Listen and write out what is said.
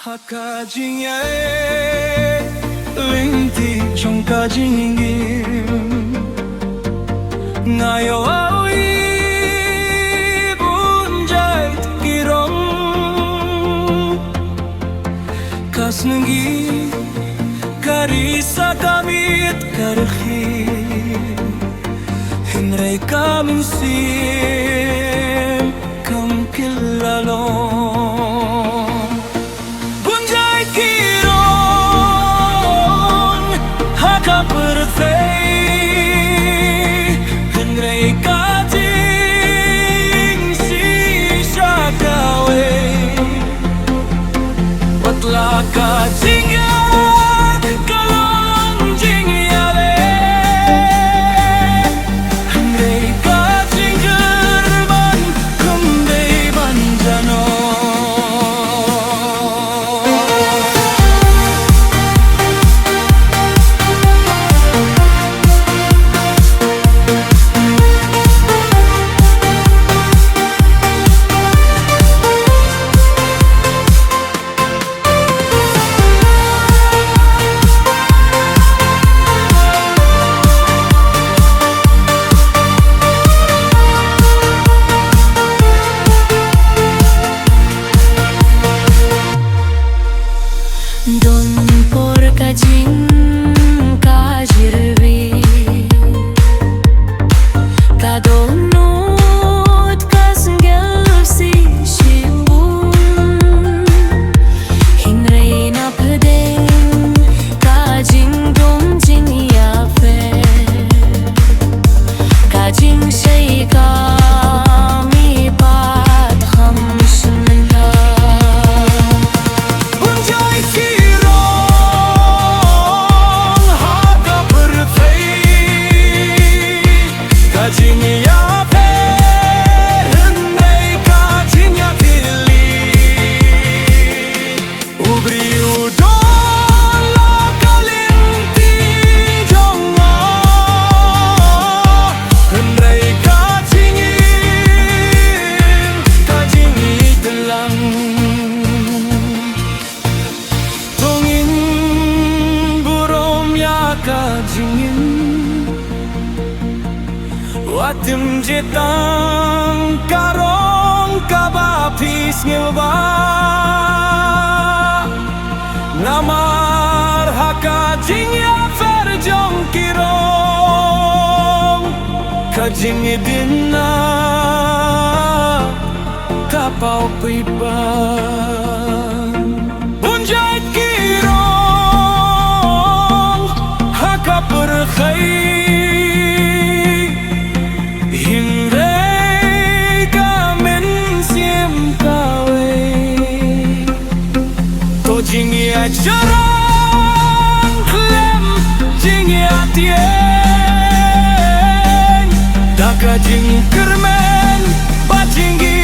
Haka jingye linti chongka jingim ngayo awi bunjai kirong kasngi karisa kamit karhi hinray kamin sim kam killalong Watim jetang karong kabapis ngilba namar haka jingya ferjong kirong kajing idina kapau pipan bunjait kirong haka perkhai jingya jarang klem jingya tien daga jing kermen ba jinggi